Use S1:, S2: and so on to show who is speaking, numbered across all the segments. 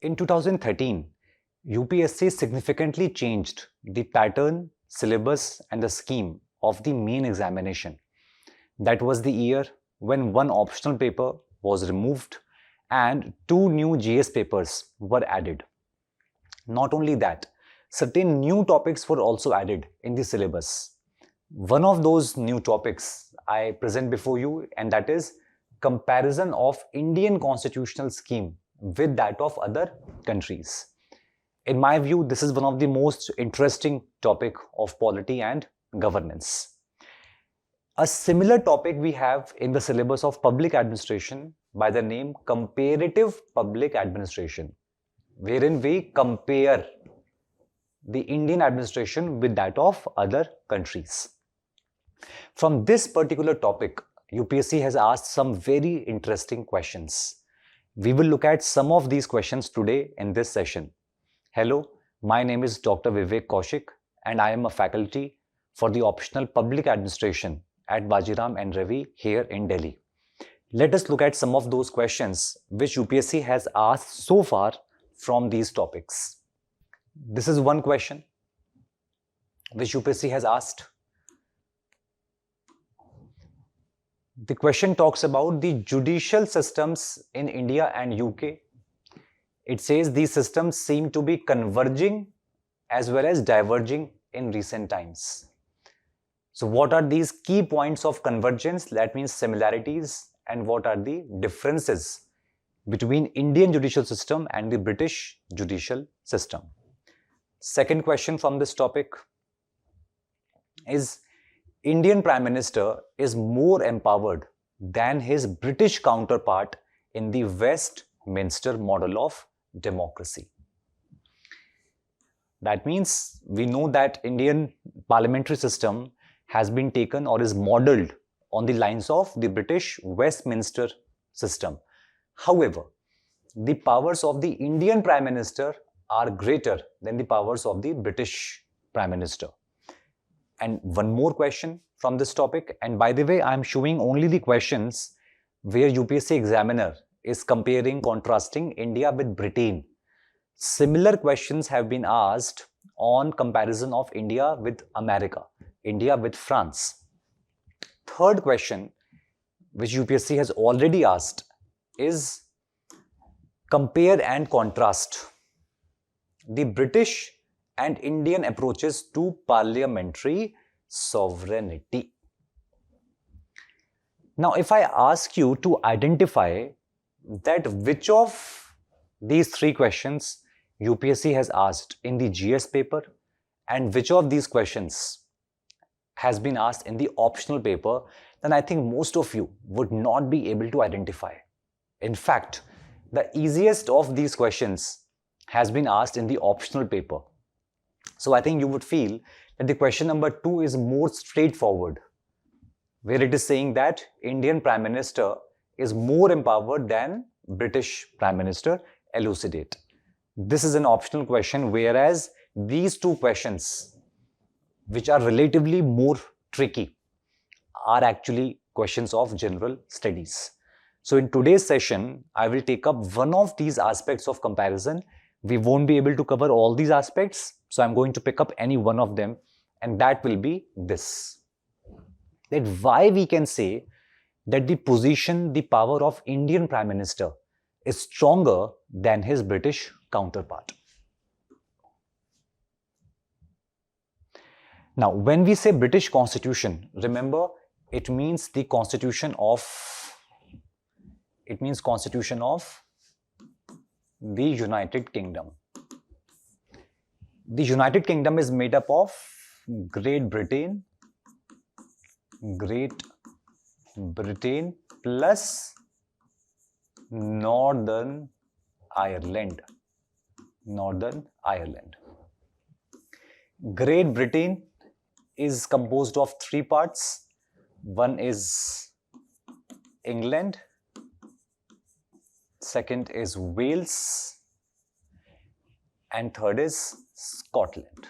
S1: In 2013, UPSC significantly changed the pattern, syllabus and the scheme of the main examination. That was the year when one optional paper was removed and two new GS papers were added. Not only that, certain new topics were also added in the syllabus. One of those new topics I present before you, and that is comparison of Indian constitutional scheme with that of other countries. In my view, this is one of the most interesting topic of polity and governance. A similar topic we have in the syllabus of public administration by the name comparative public administration, wherein we compare the Indian administration with that of other countries. From this particular topic, UPSC has asked some very interesting questions. We will look at some of these questions today in this session. Hello, my name is Dr. Vivek Kaushik and I am a faculty for the optional public administration at Vajiram and Ravi here in Delhi. Let us look at some of those questions which UPSC has asked so far from these topics. This is one question which UPSC has asked. The question talks about the judicial systems in India and UK. It says these systems seem to be converging as well as diverging in recent times. So what are these key points of convergence? That means similarities. And what are the differences between Indian judicial system and the British judicial system? Second question from this topic is Indian Prime Minister is more empowered than his British counterpart in the Westminster model of democracy. That means we know that Indian parliamentary system has been taken or is modeled on the lines of the British Westminster system. However, the powers of the Indian Prime Minister are greater than the powers of the British Prime Minister. And one more question from this topic, and by the way, I am showing only the questions where UPSC examiner is comparing, contrasting India with Britain. Similar questions have been asked on comparison of India with America, India with France. Third question, which UPSC has already asked, is compare and contrast the British and Indian approaches to parliamentary sovereignty. Now, if I ask you to identify that which of these three questions UPSC has asked in the GS paper and which of these questions has been asked in the optional paper, then I think most of you would not be able to identify. In fact, the easiest of these questions has been asked in the optional paper. So I think you would feel that the question number 2 is more straightforward, where it is saying that Indian Prime Minister is more empowered than British Prime Minister. Elucidate. This is an optional question, whereas these two questions, which are relatively more tricky, are actually questions of general studies. So in today's session, I will take up one of these aspects of comparison. We won't be able to cover all these aspects, so I'm going to pick up any one of them, and that will be this. That why we can say that the position, the power of Indian Prime Minister is stronger than his British counterpart. Now, when we say British Constitution, remember it means the Constitution of the United Kingdom. The United Kingdom is made up of Great Britain plus Northern Ireland. Great Britain is composed of three parts. One is England, second is Wales, and third is Scotland.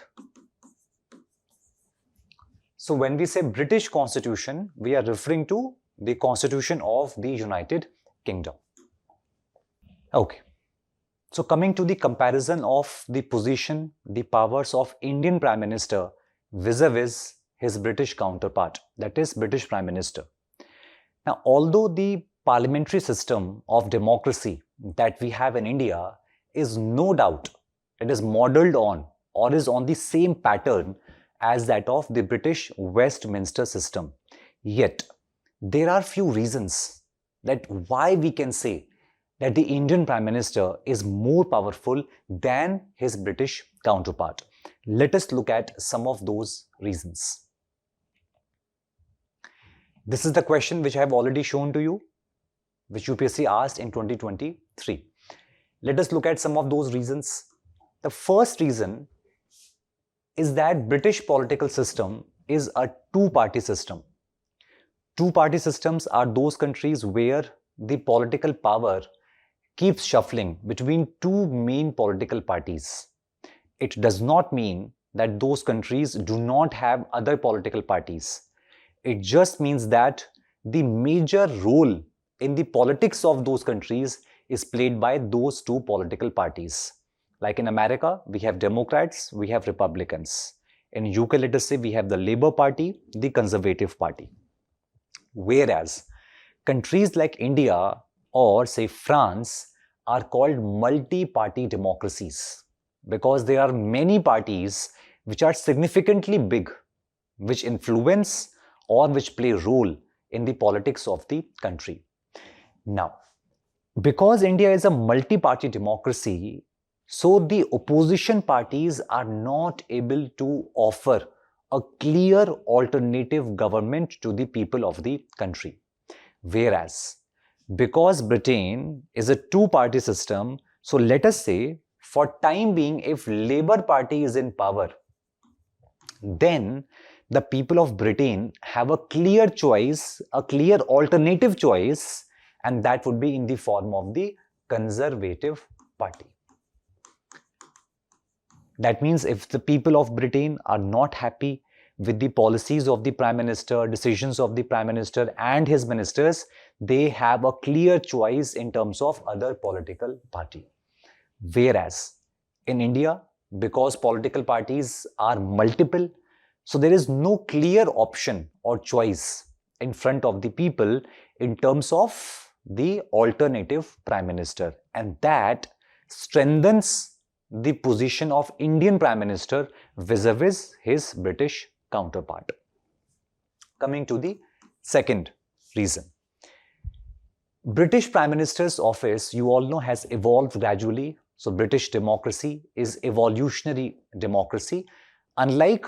S1: So when we say British Constitution, we are referring to the Constitution of the United Kingdom. Okay. So coming to the comparison of the position, the powers of Indian Prime Minister vis-a-vis his British counterpart, that is British Prime Minister. Now, although the parliamentary system of democracy that we have in India is no doubt, it is modeled on or is on the same pattern as that of the British Westminster system. Yet, there are few reasons that why we can say that the Indian Prime Minister is more powerful than his British counterpart. Let us look at some of those reasons. This is the question which I have already shown to you, which UPSC asked in 2023. Let us look at some of those reasons. The first reason is that British political system is a two-party system. Two-party systems are those countries where the political power keeps shuffling between two main political parties. It does not mean that those countries do not have other political parties. It just means that the major role in the politics of those countries is played by those two political parties. Like in America, we have Democrats, we have Republicans. In UK, let us say we have the Labour Party, the Conservative Party. Whereas countries like India or say France are called multi-party democracies because there are many parties which are significantly big, which influence or which play a role in the politics of the country. Now, because India is a multi-party democracy, so the opposition parties are not able to offer a clear alternative government to the people of the country. Whereas, because Britain is a two-party system, so let us say, for time being, if Labour Party is in power, then the people of Britain have a clear choice, a clear alternative choice, and that would be in the form of the Conservative Party. That means if the people of Britain are not happy with the policies of the Prime Minister, decisions of the Prime Minister and his ministers, they have a clear choice in terms of other political party. Whereas in India, because political parties are multiple, so there is no clear option or choice in front of the people in terms of the alternative Prime Minister, and that strengthens the position of Indian Prime Minister vis-a-vis his British counterpart. Coming to the second reason. British Prime Minister's office, you all know, has evolved gradually. So British democracy is evolutionary democracy. Unlike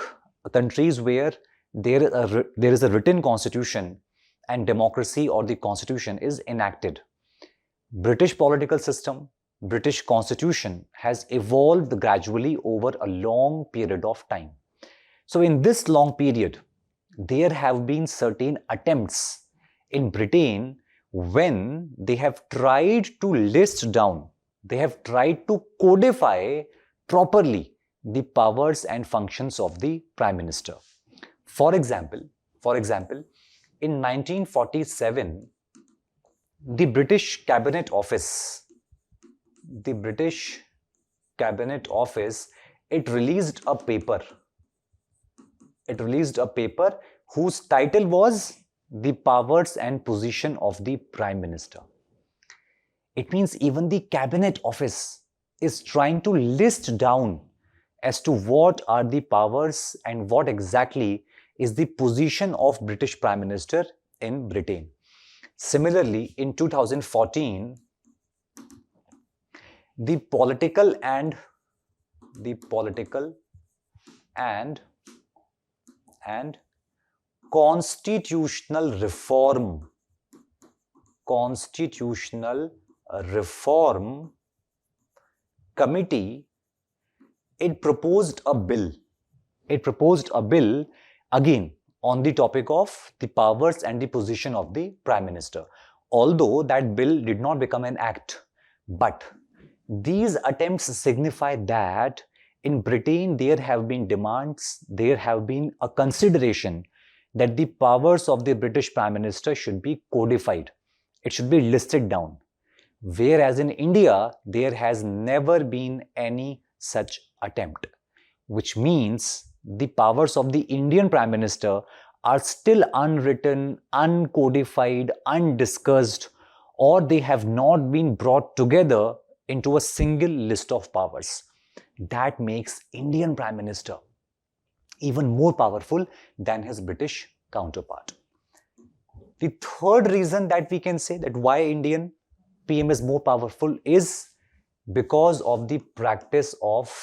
S1: countries where there is a written constitution and democracy or the constitution is enacted. British political system, British constitution has evolved gradually over a long period of time. So in this long period, there have been certain attempts in Britain when they have tried to list down, they have tried to codify properly the powers and functions of the Prime Minister. For example, in 1947, the British Cabinet Office, it released a paper. Whose title was The Powers and Position of the Prime Minister. It means even the Cabinet Office is trying to list down as to what are the powers and what exactly is the position of British Prime Minister in Britain. Similarly, in 2014, the political and constitutional reform committee, it proposed a bill again on the topic of the powers and the position of the Prime Minister. Although that bill did not become an act, but these attempts signify that in Britain there have been demands, there have been a consideration that the powers of the British Prime Minister should be codified. It should be listed down. Whereas in India, there has never been any such attempt, which means the powers of the Indian Prime Minister are still unwritten, uncodified, undiscussed, or they have not been brought together into a single list of powers. That makes Indian Prime Minister even more powerful than his British counterpart. The third reason that we can say that why Indian PM is more powerful is because of the practice of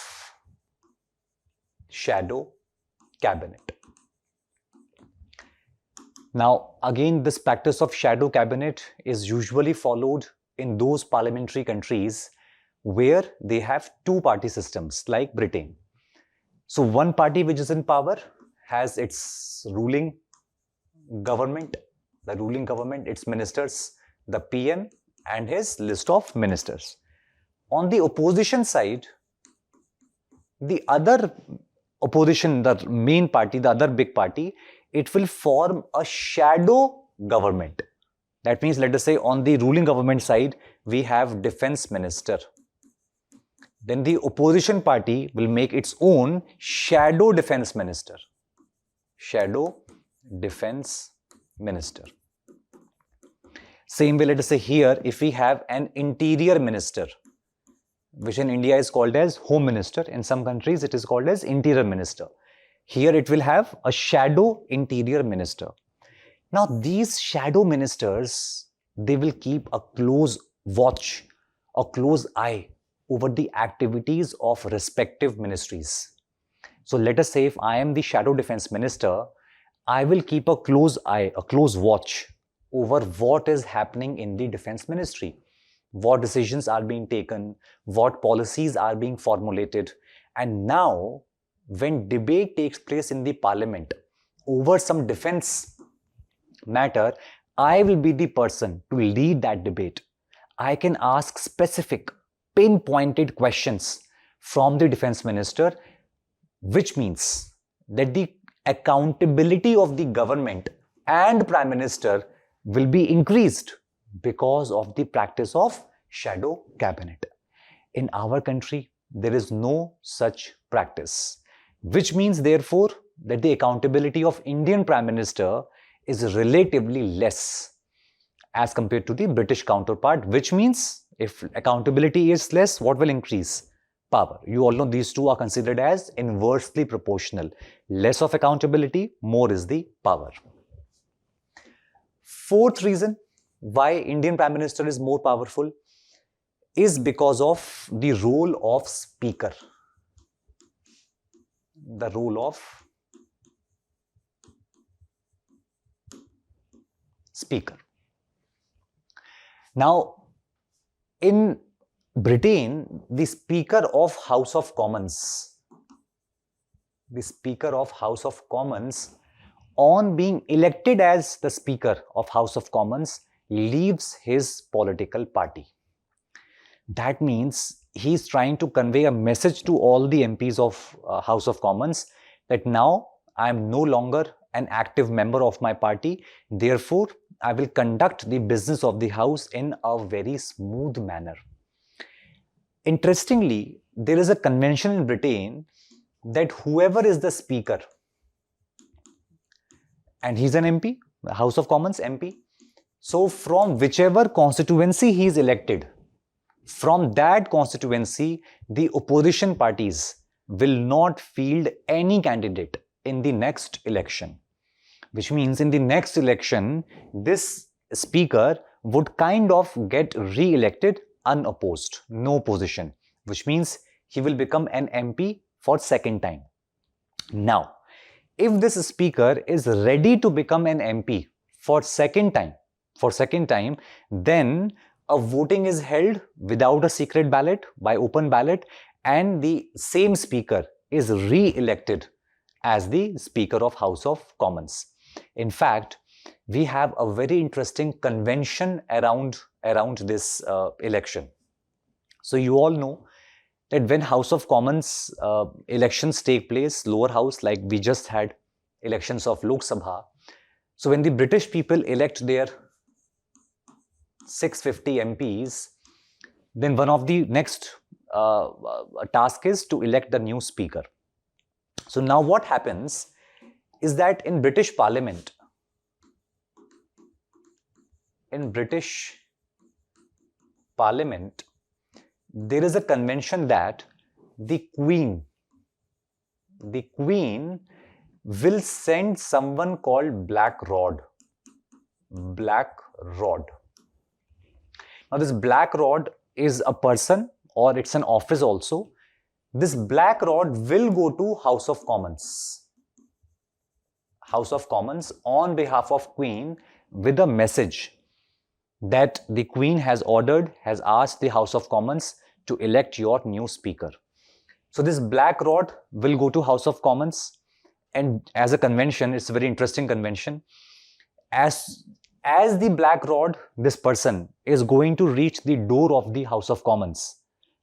S1: shadow cabinet. Now, again, this practice of shadow cabinet is usually followed in those parliamentary countries where they have two-party systems like Britain. So one party which is in power has its ruling government, its ministers, the PM and his list of ministers. On the opposition side, the other opposition, the main party, the other big party, it will form a shadow government. That means, let us say on the ruling government side, we have defense minister. Then the opposition party will make its own shadow defense minister. Shadow defense minister. Same way, let us say here, if we have an interior minister, which in India is called as home minister, in some countries it is called as interior minister. Here it will have a shadow interior minister. Now these shadow ministers, they will keep a close watch, a close eye over the activities of respective ministries. So let us say if I am the shadow defense minister, I will keep a close eye, a close watch over what is happening in the defense ministry. What decisions are being taken, what policies are being formulated. And now, when debate takes place in the parliament over some defense matter, I will be the person to lead that debate. I can ask specific, pinpointed questions from the defense minister, which means that the accountability of the government and Prime Minister will be increased because of the practice of shadow cabinet. In our country, there is no such practice, which means therefore that the accountability of Indian Prime Minister is relatively less as compared to the British counterpart, which means if accountability is less, what will increase? Power. You all know these two are considered as inversely proportional. Less of accountability, more is the power. Fourth reason why Indian Prime Minister is more powerful is because of the role of speaker. The role of speaker. Now, in Britain, the Speaker of House of Commons, on being elected as the Speaker of House of Commons, leaves his political party. That means he is trying to convey a message to all the MPs of House of Commons that now I am no longer an active member of my party. Therefore, I will conduct the business of the House in a very smooth manner. Interestingly, there is a convention in Britain that whoever is the Speaker, and he's an MP, House of Commons MP, so from whichever constituency he is elected, from that constituency, the opposition parties will not field any candidate in the next election. Which means in the next election, this speaker would kind of get re-elected unopposed, no opposition, which means he will become an MP for second time. Now, if this speaker is ready to become an MP for second time, then a voting is held without a secret ballot, by open ballot, and the same speaker is re-elected as the Speaker of House of Commons. In fact, we have a very interesting convention around this election. So you all know that when House of Commons elections take place, lower house, like we just had elections of Lok Sabha. So when the British people elect their 650 MPs, Then one of the next task is to elect the new speaker. So now what happens is that in British Parliament, there is a convention that the Queen will send someone called Black Rod. Now this Black Rod is a person, or it's an office also. This Black Rod will go to House of Commons on behalf of Queen with a message that the Queen has asked the House of Commons to elect your new speaker. So this Black Rod will go to House of Commons, and as a convention, it's a very interesting convention. As the Black Rod, this person is going to reach the door of the House of Commons,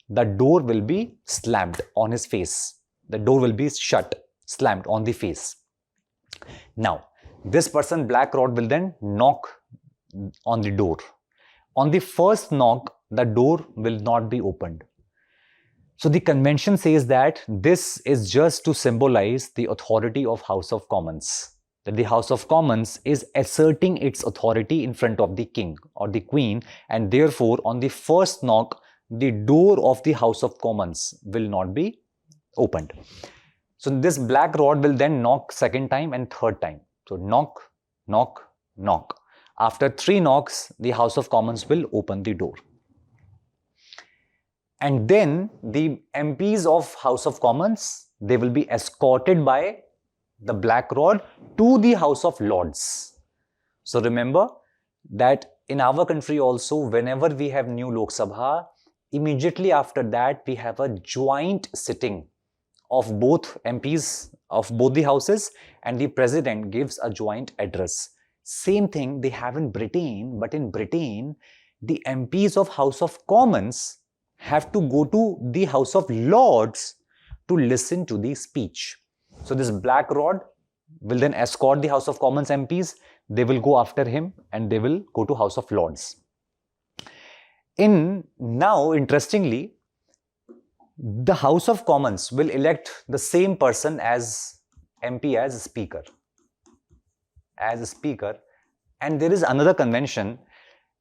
S1: the door will be slammed on his face. The door will be slammed on the face. Now, this person, Black Rod, will then knock on the door. On the first knock, the door will not be opened. So the convention says that this is just to symbolize the authority of House of Commons. That the House of Commons is asserting its authority in front of the king or the queen, and therefore on the first knock, the door of the House of Commons will not be opened. So this Black Rod will then knock second time and third time. So knock, knock, knock. After 3 knocks, the House of Commons will open the door. And then the MPs of House of Commons, they will be escorted by the Black Rod to the House of Lords. So remember that in our country also, whenever we have new Lok Sabha, immediately after that we have a joint sitting of both MPs of both the houses, and the president gives a joint address. Same thing they have in Britain, but in Britain, the MPs of House of Commons have to go to the House of Lords to listen to the speech. So this Black Rod will then escort the House of Commons MPs. They will go after him and they will go to House of Lords. Interestingly, the House of Commons will elect the same person as MP as Speaker. And there is another convention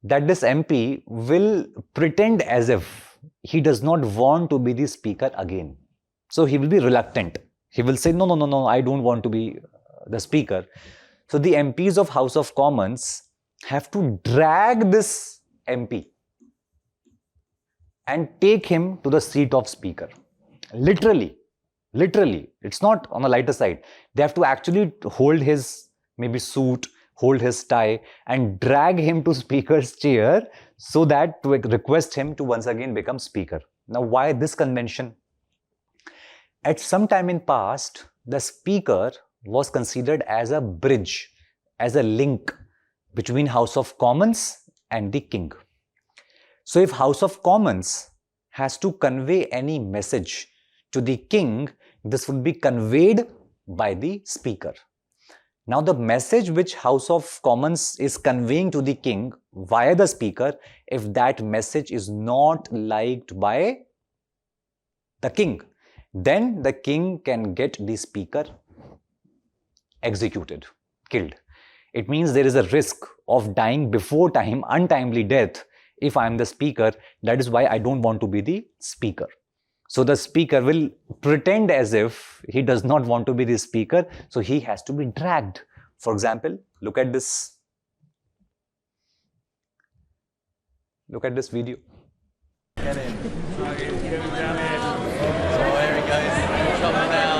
S1: that this MP will pretend as if he does not want to be the Speaker again. So he will be reluctant. He will say, no, I don't want to be the Speaker. So the MPs of House of Commons have to drag this MP and take him to the seat of Speaker. Literally. It's not on the lighter side. They have to actually hold his maybe suit, hold his tie and drag him to Speaker's chair so that to request him to once again become Speaker. Now, why this convention? At some time in past, the Speaker was considered as a bridge, as a link between House of Commons and the King. So if House of Commons has to convey any message to the King, this would be conveyed by the Speaker. Now the message which House of Commons is conveying to the King via the Speaker, if that message is not liked by the King, then the King can get the Speaker executed, killed. It means there is a risk of dying before time, untimely death, if I am the Speaker. That is why I don't want to be the Speaker. So the Speaker will pretend as if he does not want to be the Speaker, so he has to be dragged. For example, look at this video.
S2: Get in. Okay, get him down here. So there he goes, chopping down.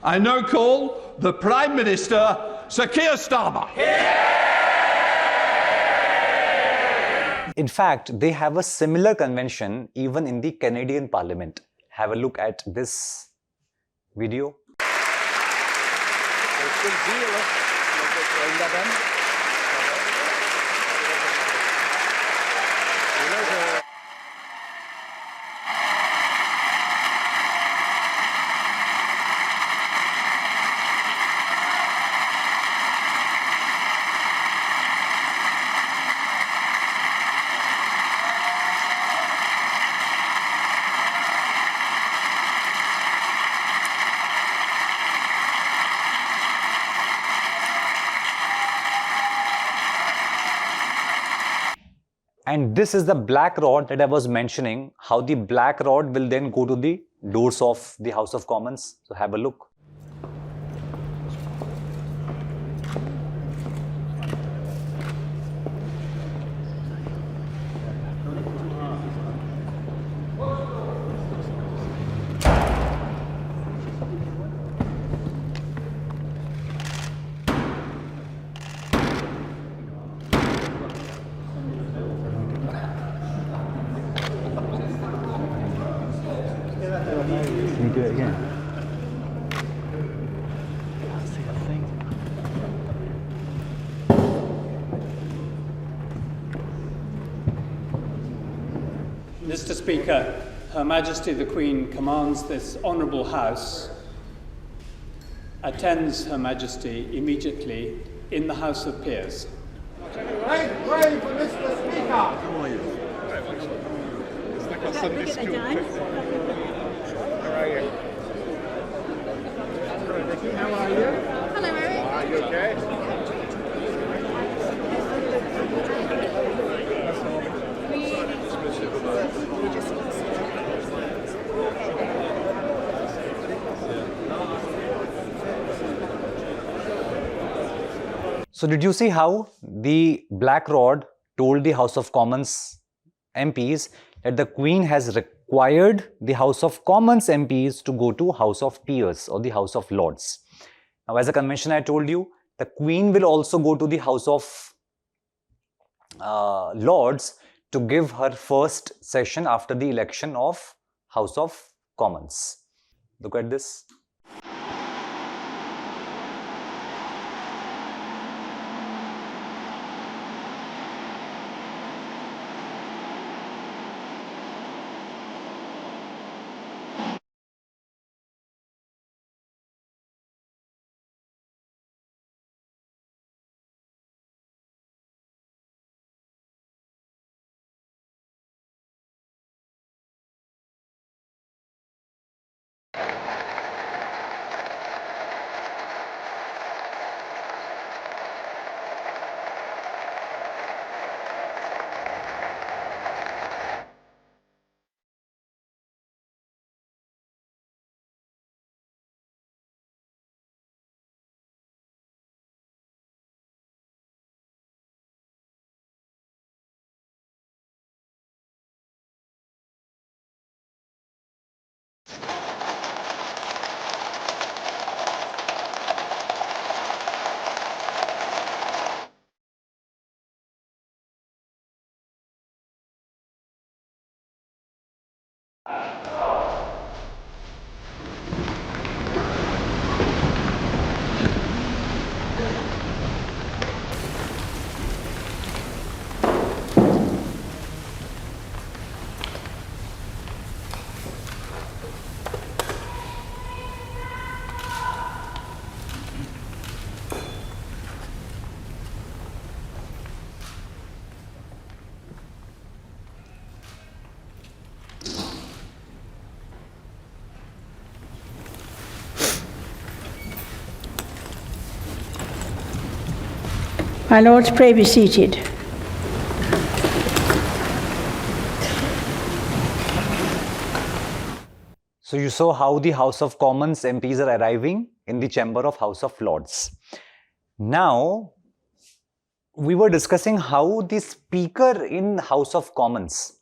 S3: I now call the Prime Minister, Sir Keir Starmer.
S1: In fact, they have a similar convention even in the Canadian Parliament. Have a look at this video. And this is the black rod that I was mentioning, how the black rod will then go to the doors of the House of Commons. So have a look.
S2: Can you do it again?
S4: Mr. Speaker, Her Majesty the Queen commands this Honourable House attends Her Majesty immediately in the House of Peers.
S5: Make way for Mr. Speaker! How are you?
S6: Hello, Eric.
S5: Are you okay?
S1: So did you see how the black rod told the House of Commons MPs that the Queen has required the House of Commons MPs to go to House of Peers or the House of Lords. Now, as a convention, I told you, the Queen will also go to the House of Lords to give her first session after the election of House of Commons. Look at this.
S6: My Lords, pray be seated.
S1: So you saw how the House of Commons MPs are arriving in the chamber of House of Lords. Now, we were discussing how the Speaker in House of Commons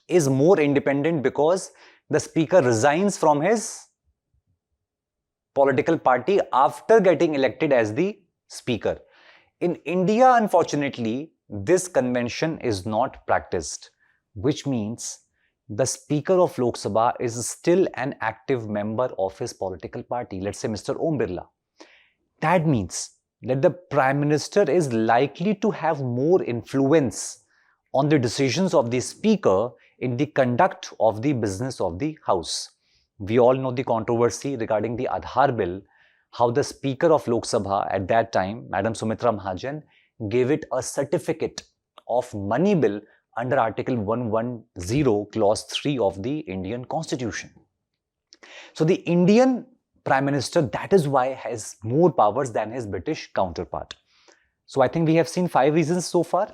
S1: is more independent because the Speaker resigns from his political party after getting elected as the Speaker. In India, unfortunately, this convention is not practiced, which means the Speaker of Lok Sabha is still an active member of his political party, let's say Mr. Om Birla. That means that the Prime Minister is likely to have more influence on the decisions of the Speaker in the conduct of the business of the House. We all know the controversy regarding the Aadhaar bill, how the Speaker of Lok Sabha at that time, Madam Sumitra Mahajan, gave it a certificate of money bill under Article 110, Clause 3 of the Indian Constitution. So the Indian Prime Minister, that is why, has more powers than his British counterpart. So I think we have seen 5 reasons so far.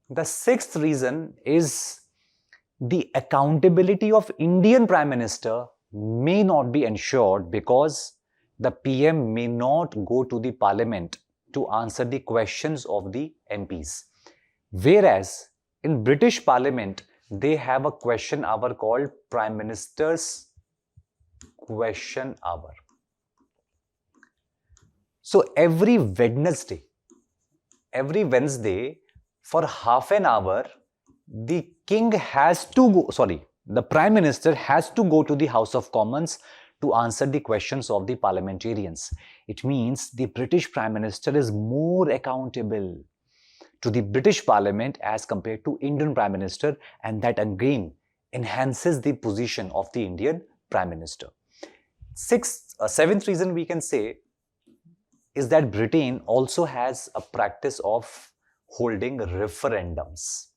S1: The sixth reason is the accountability of Indian Prime Minister may not be ensured because the PM may not go to the Parliament to answer the questions of the MPs. Whereas in British Parliament, they have a question hour called Prime Minister's Question Hour. So every Wednesday, for half an hour, the Prime Minister has to go to the House of Commons to answer the questions of the parliamentarians. It means the British Prime Minister is more accountable to the British Parliament as compared to Indian Prime Minister, and that again enhances the position of the Indian Prime Minister. Seventh reason we can say is that Britain also has a practice of holding referendums.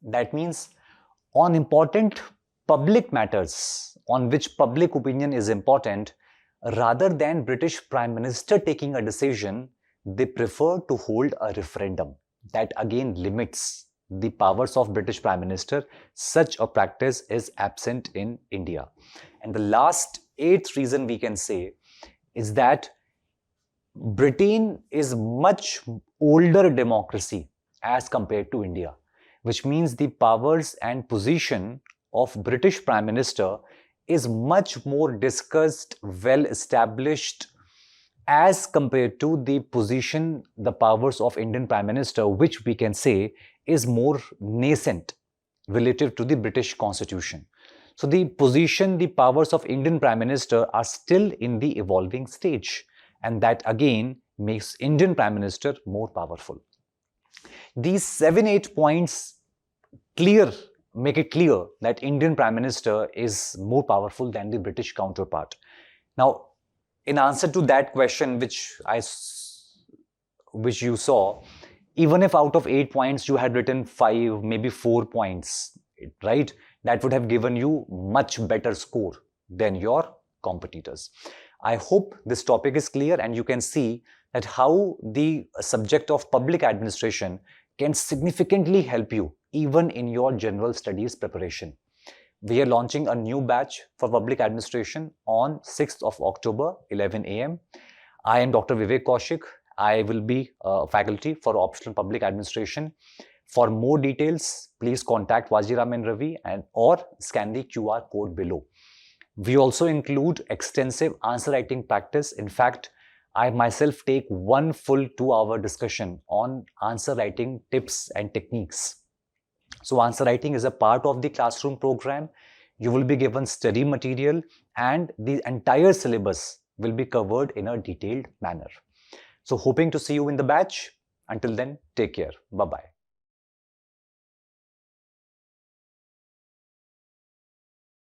S1: That means on important public matters on which public opinion is important, rather than British Prime Minister taking a decision, they prefer to hold a referendum. That again limits the powers of British Prime Minister. Such a practice is absent in India. And the last eighth reason we can say is that Britain is much older democracy as compared to India, which means the powers and position of British Prime Minister is much more discussed, well established as compared to the position, the powers of Indian Prime Minister, which we can say is more nascent relative to the British Constitution. So the position, the powers of Indian Prime Minister are still in the evolving stage, and that again makes Indian Prime Minister more powerful. These 7-8 points make it clear that Indian Prime Minister is more powerful than the British counterpart. Now, in answer to that question which you saw, even if out of 8 points you had written 5, maybe 4 points, right? That would have given you much better score than your competitors. I hope this topic is clear and you can see that how the subject of public administration can significantly help you even in your general studies preparation. We are launching a new batch for public administration on 6th of October, 11 a.m. I am Dr. Vivek Kaushik. I will be faculty for optional public administration. For more details, please contact Vajiram and Ravi or scan the QR code below. We also include extensive answer writing practice. In fact, I myself take one full 2-hour discussion on answer writing tips and techniques. So answer writing is a part of the classroom program. You will be given study material and the entire syllabus will be covered in a detailed manner. So hoping to see you in the batch. Until then, take care. Bye-bye.